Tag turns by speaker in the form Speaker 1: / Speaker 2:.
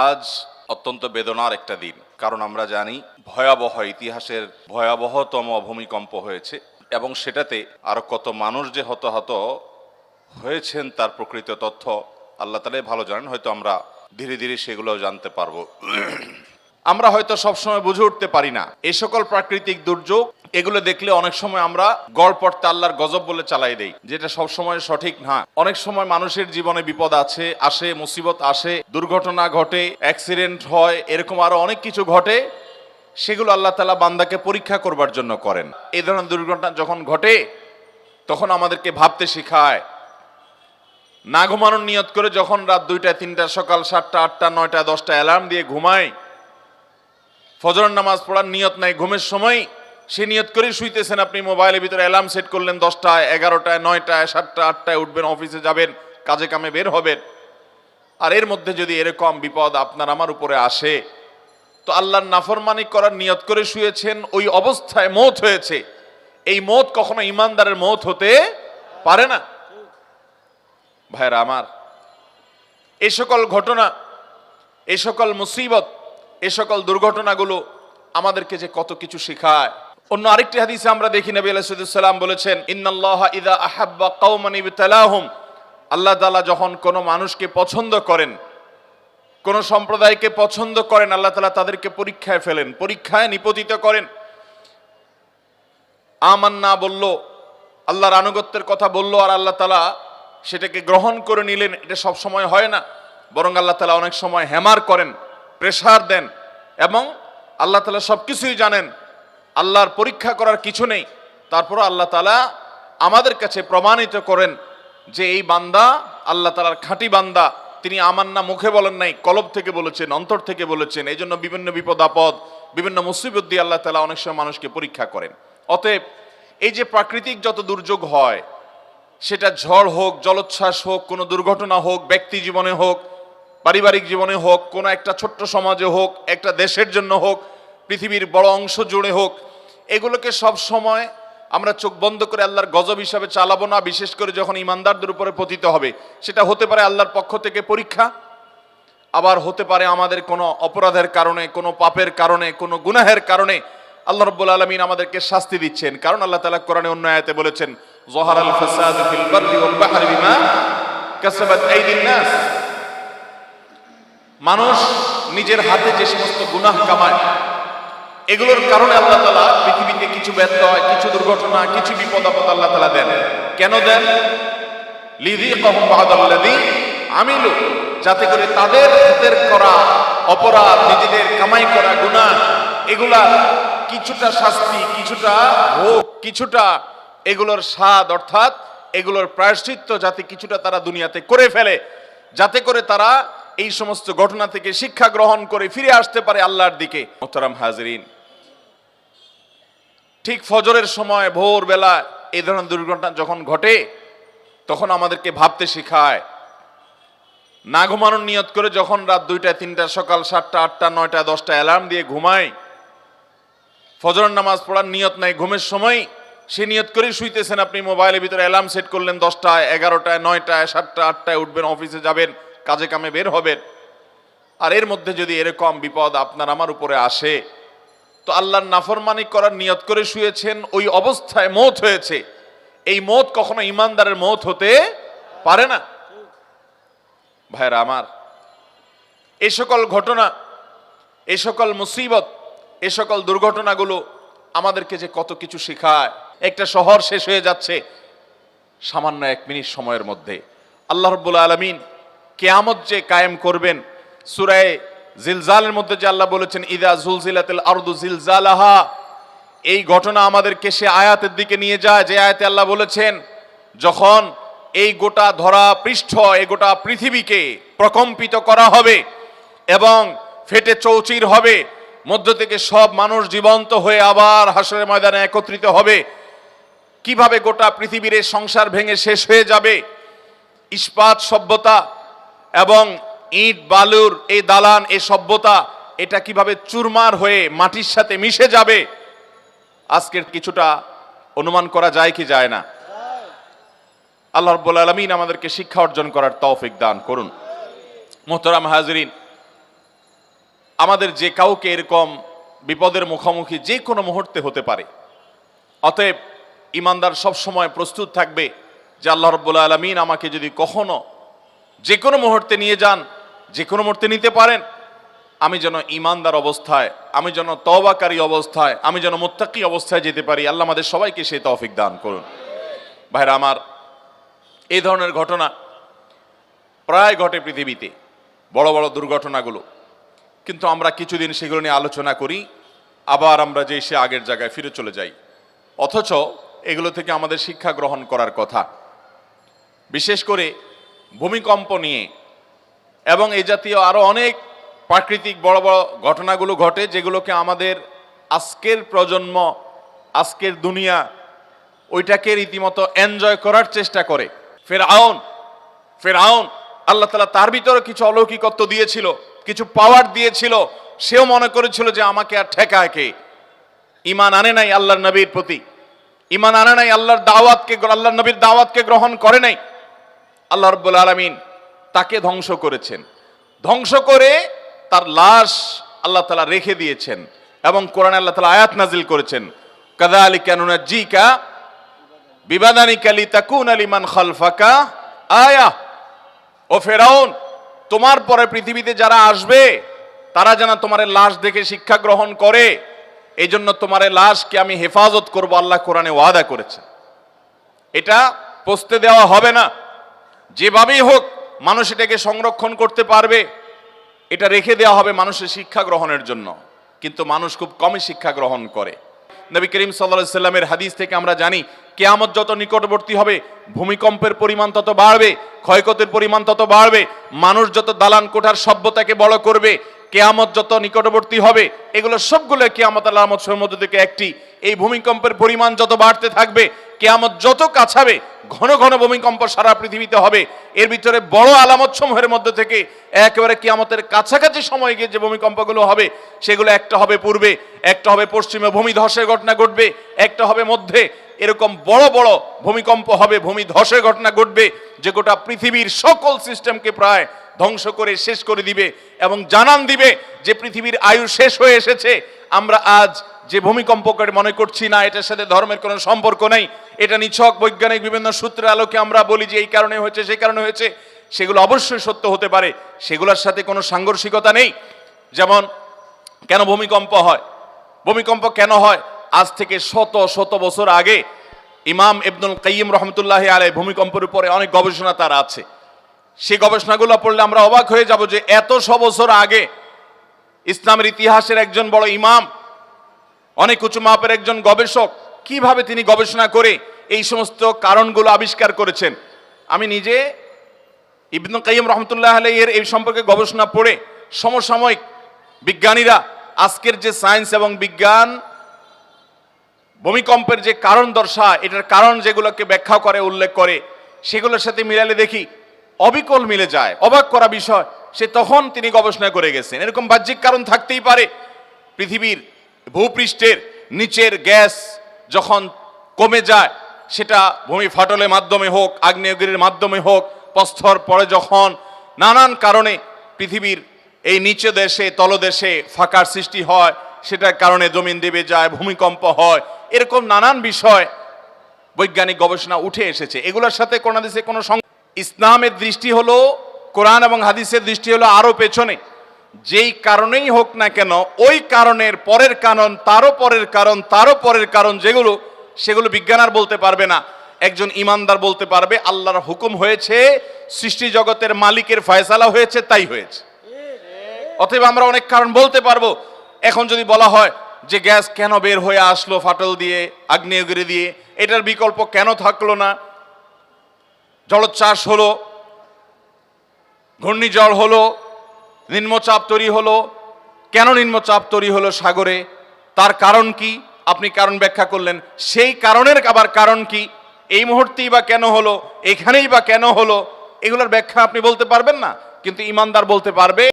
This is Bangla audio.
Speaker 1: আজ অত্যন্ত বেদনার একটা দিন, কারণ আমরা জানি ভয়াবহ ইতিহাসের ভয়াবহতম ভূমিকম্প হয়েছে এবং সেটাতে আরো কত মানুষ যে হতাহত হয়েছেন তার প্রকৃত তথ্য আল্লাহ তাআলাই ভালো জানেন। হয়তো আমরা ধীরে ধীরে সেগুলো জানতে পারবো। আমরা হয়তো সবসময় বুঝে উঠতে পারি না এই সকল প্রাকৃতিক দুর্যোগ, এগুলো দেখলে অনেক সময় আমরা গড়পড়তে আল্লাহর গজব বলে চালাই দেই, যেটা সবসময় সঠিক না। অনেক সময় মানুষের জীবনে বিপদ আসে, মুসিবত আসে, দুর্ঘটনা ঘটে, অ্যাক্সিডেন্ট হয়, এরকম আরো অনেক কিছু ঘটে। সেগুলো আল্লাহ তাআলা বান্দাকে পরীক্ষা করবার জন্য করেন। এই ধরনের দুর্ঘটনা যখন ঘটে তখন আমাদেরকে ভাবতে শেখায়। না ঘুমানোর নিয়ত করে যখন রাত 2টা 3টা সকাল 7টা 8টা 9টা 10টা অ্যালার্ম দিয়ে ঘুমায়, ফজরের নামাজ পড়ার নিয়ত নাই ঘুমের সময়, সে নিয়ত করেই শুইতেছেন আপনি, মোবাইলের ভিতরে অ্যালার্ম সেট করলেন 10টায় 11টায় 9টায় 7টা 8টায় উঠবেন, অফিসে যাবেন, কাজে কামে বের হবেন। আর এর মধ্যে যদি এরকম বিপদ আপনার আমার উপরে আসে, তো আল্লাহর নাফরমানি করার নিয়ত করে শুয়েছেন, ওই অবস্থায় মওত হয়েছে। এই মওত কখনো ঈমানদারের মওত হতে পারে না। ভাইরা আমার, এই সকল ঘটনা, এই সকল মুসিবত, এই সকল দুর্ঘটনাগুলো আমাদেরকে যে কত কিছু শেখায়। অন্য আরেকটি হাদিসে আমরা দেখি নবী আলাইহিস সালাম বলেছেন, ইন্নাল্লাহা ইযা আহাব্বা কওমান ইবতালাহুম, আল্লাহ তাআলা যখন কোনো মানুষকে পছন্দ করেন, কোন সম্প্রদায়কে পছন্দ করেন, আল্লাহ তাআলা তাদেরকে পরীক্ষায় ফেলেন, পরীক্ষায় নিপতিত করেন। আমান্না বলল, আল্লাহর আনুগত্যের কথা বলল, আর আল্লাহ তাআলা সেটাকে গ্রহণ করে নিলেন, এটা সব সময় হয় না। বরং আল্লাহ তাআলা অনেক সময় হ্যামার করেন, প্রেসার দেন, এবং আল্লাহ তাআলা সবকিছুই জানেন, আল্লাহর পরীক্ষা করার কিছু নেই। তারপর আল্লাহ তাআলা আমাদের কাছে প্রমাণিত করেন যে এই বান্দা আল্লাহ তাআলার খাঁটি বান্দা। তিনি আমান্না মুখে বলেন নাই, কলব থেকে বলেছেন, অন্তর থেকে বলেছেন। এই জন্য বিভিন্ন বিপদ আপদ, বিভিন্ন মুসিবত দিয়ে আল্লাহ তাআলা অনেক সময় মানুষকে পরীক্ষা করেন। অতএব এই যে প্রাকৃতিক যত দুর্যোগ হয়, সেটা ঝড় হোক, জলোচ্ছ্বাস হোক, কোনো দুর্ঘটনা হোক, ব্যক্তি জীবনে হোক, পারিবারিক জীবনে হোক, কোনো একটা ছোট্ট সমাজে হোক, একটা দেশের জন্য হোক, পৃথিবীর বড় অংশ জুড়ে হোক, এগুলোকে সব সময় আমরা চোখ বন্ধ করে আল্লাহর গজব হিসাবে চালাবো না। বিশেষ করে যখন ঈমানদারদের উপরে পতিত হবে, সেটা হতে পারে আল্লাহর পক্ষ থেকে পরীক্ষা, আবার হতে পারে আমাদের কোনো অপরাধের কারণে, কোনো পাপের কারণে, কোনো গুনাহের কারণে আল্লাহ রাব্বুল আলামিন আমাদেরকে শাস্তি দিচ্ছেন। কারণ আল্লাহ তাআলা কোরআনে অন্য আয়াতে বলেছেন, যাহারাল ফাসাদু ফিল বাররি ওয়াল বাহরি বিমা কাসাবাত আইদিন নাস, মানুষ নিজের হাতে যে সমস্ত গুনাহ কামায়, এগুলোর কারণে আল্লাহ তাআলা পৃথিবীতে কিছু ব্যত্যয়, কিছু দুর্ঘটনা, কিছু বিপদ আপদ আল্লাহ তাআলা দেন। কেন দেন? লিযিকাহুম বা'দাল্লাযী আমিলু, যাতে করে তাদের হাতের করা অপরাধ, নিজেদের কামাই করা গুনাহ, এগুলা কিছুটা শাস্তি, কিছুটা ভোগ, কিছুটা এগুলোর স্বাদ, অর্থাৎ এগুলোর প্রায়শ্চিত্ত যাতে কিছুটা তারা দুনিয়াতে করে ফেলে, যাতে করে তারা এই সমস্ত ঘটনা থেকে শিক্ষা গ্রহণ করে ফিরে আসতে পারে আল্লাহর দিকে। মোহতারাম হাজরিন, ঠিক ফজরের সময় ভোরবেলা এই ধরনের দুর্ঘটনা যখন ঘটে, তখন আমাদেরকে ভাবতে শেখায়। না ঘুমানোর নিয়ত করে যখন রাত 2টা 3টা সকাল 7টা 8টা 9টা 10টা অ্যালার্ম দিয়ে ঘুমায়, ফজরের নামাজ পড়ার নিয়ত নাই ঘুমের সময়, সে নিয়ত করেই শুইতেছেন আপনি, মোবাইলের ভিতরে অ্যালার্ম সেট করলেন 10টায় 11টায় 9টায় 7টা 8টায় উঠবেন, অফিসে যাবেন, কাজে কামে বের হবেন। আর এর মধ্যে যদি এরকম বিপদ আপনার আমার উপরে আসে, তো আল্লাহর নাফরমানি করার নিয়ত করে শুয়েছেন, ওই অবস্থায় মওত হয়েছে। এই মওত কখনো ঈমানদারের মওত হতে পারে না। ভাইরা আমার, এই সকল ঘটনা, এই সকল মুসিবত, এই সকল দুর্ঘটনাগুলো আমাদেরকে যে কত কিছু শেখায়। একটা শহর শেষ হয়ে যাচ্ছে সামান্য 1 মিনিট সময়ের মধ্যে। আল্লাহ রাব্বুল আলামিন কিয়ামত যে কায়েম করবেন, সূরা জিলজালের মধ্যে যে আল্লাহ বলেছেন, ইযা জুলজিলাতিল আরদু জিলজালাহা, এই ঘটনা আমাদেরকে সে আয়াতের দিকে নিয়ে যায় যে আয়াতে আল্লাহ বলেছেন, যখন এই গোটা ধরা পৃষ্ঠ, এই গোটা পৃথিবীকে প্রকম্পিত করা হবে এবং ফেটে চৌচির হবে, মধ্য থেকে সব মানুষ জীবন্ত হয়ে আবার হাসরের ময়দানে একত্রিত হবে। কিভাবে গোটা পৃথিবীর এই সংসার ভেঙে শেষ হয়ে যাবে, ইস্পাত সভ্যতা এবং ইট বালুর এই দালান, এই সভ্যতা, এটা কিভাবে চুরমার হয়ে মাটির সাথে মিশে যাবে, আজকের কিছুটা অনুমান করা যায় কি যায় না? আল্লাহ রাব্বুল আলামিন আমাদেরকে শিক্ষা অর্জন করার তৌফিক দান করুন। মোহতারাম হাজরিন, আমাদের যে কাউকে এরকম বিপদের মুখোমুখি যে কোনো মুহূর্তে হতে পারে। অতএব ইমানদার সবসময় প্রস্তুত থাকবে যে আল্লাহ রাব্বুল আলামিন আমাকে যদি কখনো যে কোনো মুহূর্তে নিয়ে যান, যে কোনো মুহূর্তে নিতে পারেন, আমি যেন ইমানদার অবস্থায়, আমি যেন তওবাকারী অবস্থায়, আমি যেন মুত্তাকি অবস্থায় যেতে পারি। আল্লাহ আমাদের সবাইকে সেই তৌফিক দান করুন। ভাইরা আমার, এই ধরনের ঘটনা প্রায় ঘটে পৃথিবীতে, বড় বড় দুর্ঘটনাগুলো, কিন্তু আমরা কিছুদিন সেগুলো নিয়ে আলোচনা করি, আবার আমরা যে সে আগের জায়গায় ফিরে চলে যাই। অথচ এগুলো থেকে আমাদের শিক্ষা গ্রহণ করার কথা। বিশেষ করে ভূমিকম্প নিয়ে এবং এই জাতীয় আরো অনেক প্রাকৃতিক বড় বড় ঘটনাগুলো ঘটে, যেগুলোকে আমাদের আজকের প্রজন্ম, আজকের দুনিয়া ওইটাকে রীতিমতো এনজয় করার চেষ্টা করে। ফেরাউন আল্লাহ তাআলা তার ভিতরে কিছু অলৌকিকত্ব দিয়েছিল, কিছু পাওয়ার দিয়েছিল, সেও মনে করেছিল যে আমাকে আর ঠেকায় কে। ঈমান আনে নাই আল্লাহর নবীর প্রতি, ঈমান আনে নাই আল্লাহর দাওয়াতকে, আল্লাহর নবীর দাওয়াতকে গ্রহণ করে নাই। আল্লাহ রাব্বুল আলামিন তাকে ধ্বংস করেছেন, ধ্বংস করে তার লাশ আল্লাহ তাআলা রেখে দিয়েছেন এবং কোরআনে আল্লাহ তাআলা আয়াত নাজিল করেছেন, কাযালিকা নুনাজ্জিকা বিবাদানিকা লিতাকুনা লিমান খালফাকা আয়া। ও ফেরাউন, তোমার পরে পৃথিবীতে যারা আসবে তারা যেন তোমার লাশ দেখে শিক্ষা গ্রহণ করে, এই জন্য তোমার লাশকে আমি হেফাজত করব, আল্লাহ কোরআনে ওয়াদা করেছে। এটা পচতে দেওয়া হবে না, যেভাবেই হোক মানুষ এটাকে সংরক্ষণ করতে পারবে, এটা রেখে দেওয়া হবে মানুষের শিক্ষা গ্রহণের জন্য। কিন্তু মানুষ খুব কমই শিক্ষা গ্রহণ করে। নবী করিম সাল্লাল্লাহু আলাইহি সাল্লামের হাদিস থেকে আমরা জানি, কিয়ামত যত নিকটবর্তী হবে ভূমিকম্পের পরিমাণ তত বাড়বে, ক্ষয়ক্ষতির পরিমাণ তত বাড়বে, মানুষ যত দালান কোঠার সভ্যতাকে বড় করবে, কিয়ামত যত নিকটবর্তী হবে, এগুলো সবগুলো কিয়ামত আলামতের মধ্যে থেকে একটি। এই ভূমিকম্পের পরিমাণ যত বাড়তে থাকবে, কিয়ামত যত কাছাবে, ঘন ঘন ভূমিকম্প সারা পৃথিবীতে হবে। এর ভিতরে বড় আলামত সমূহের মধ্যে থেকে একেবারে কিয়ামতের কাছাকাছি সময় গিয়ে যে ভূমিকম্পগুলো হবে, সেগুলো একটা হবে পূর্বে, একটা হবে পশ্চিমে ভূমিধসের ঘটনা ঘটবে, একটা হবে মধ্যে। এরকম বড় বড় ভূমিকম্প হবে, ভূমিধসের ঘটনা ঘটবে, যে গোটা পৃথিবীর সকল সিস্টেমকে প্রায় ধ্বংস করে শেষ করে দিবে এবং জানান দিবে যে পৃথিবীর আয়ু শেষ হয়ে এসেছে। আমরা আজ যে ভূমিকম্পকে মনে করছি না, এটার সাথে ধর্মের কোনো সম্পর্ক নেই, এটা নিছক বৈজ্ঞানিক বিভিন্ন সূত্রের আলোকে আমরা বলি যে এই কারণে হয়েছে, সেই কারণে হয়েছে, সেগুলো অবশ্যই সত্য হতে পারে, সেগুলোর সাথে কোনো সাংঘর্ষিকতা নেই। যেমন কেন ভূমিকম্প হয়, ভূমিকম্প কেন হয়, আজ থেকে শত শত বছর আগে ইমাম ইবনুল কাইয়িম রাহমাতুল্লাহি আলাইহি ভূমিকম্পের উপরে অনেক গবেষণা তার আছে। সেই গবেষণাগুলো পড়লে আমরা অবাক হয়ে যাব যে এত বছর আগে ইসলামের ইতিহাসের একজন বড় ইমাম, অনেক উঁচু মাপের একজন গবেষক, কিভাবে তিনি গবেষণা করে এই সমস্ত কারণগুলো আবিষ্কার করেছেন। আমি নিজে ইবনুল কাইয়িম রাহমাতুল্লাহি আলাইহি এর এই সম্পর্কে গবেষণা পড়ে সমসাময়িক বিজ্ঞানীরা আজকের যে সায়েন্স এবং বিজ্ঞান ভূমিকম্পের যে কারণ দর্শায়, এটার কারণ যেগুলোকে ব্যাখ্যা করে, উল্লেখ করে, সেগুলোর সাথে মিলালে দেখি অবিকল মিলে যায়, অবাক করা বিষয়। সে তখন তিনি গবেষণা করে গেছেন এরকম বাহ্যিক কারণ থাকতেই পারে। পৃথিবীর ভূপৃষ্ঠের নিচের গ্যাস যখন কমে যায়, সেটা ভূমি ফাটলের মাধ্যমে হোক, আগ্নেয়গিরির মাধ্যমে হোক, প্রস্তর পড়ে যখন নানান কারণে পৃথিবীর এই নিচে দেশে তলদেশে ফাঁকার সৃষ্টি হয়, সেটার কারণে জমিন দেবে যায়, ভূমিকম্প হয়, এরকম নানান বিষয় বৈজ্ঞানিক গবেষণা উঠে এসেছে। এগুলোর সাথে কোন হাদিসে কোনো ইসলামের দৃষ্টি হলো, কোরআন এবং হাদিসের দৃষ্টি হলো আরো পেছনে। যেই কারণেই হোক না কেন, ওই কারণের পরের কারণ, তারও পরের কারণ, তারও পরের কারণ, যেগুলো সেগুলো বিজ্ঞান আর বলতে পারবে না। একজন ইমানদার বলতে পারবে আল্লাহর হুকুম হয়েছে, সৃষ্টি জগতের মালিকের ফয়সালা হয়েছে, তাই হয়েছে। অতএব আমরা অনেক কারণ বলতে পারবো। এখন যদি বলা হয় যে গ্যাস কেন বের হয়ে আসলো ফাটল দিয়ে, আগ্নেয়গিরি দিয়ে, এটার বিকল্প কেন থাকলো না? জলোচ্ছ্বাস হলো, ঘূর্ণিঝড় হলো, নিম্নচাপ তৈরি হলো, কেন নিম্নচাপ তৈরি হলো সাগরে, তার কারণ কি? আপনি কারণ ব্যাখ্যা করলেন, সেই কারণের আবার কারণ কি? এই মুহূর্তেই বা কেন হলো, এখানেই বা কেন হলো? এগুলোর ব্যাখ্যা আপনি বলতে পারবেন না, কিন্তু ইমানদার বলতে পারবে।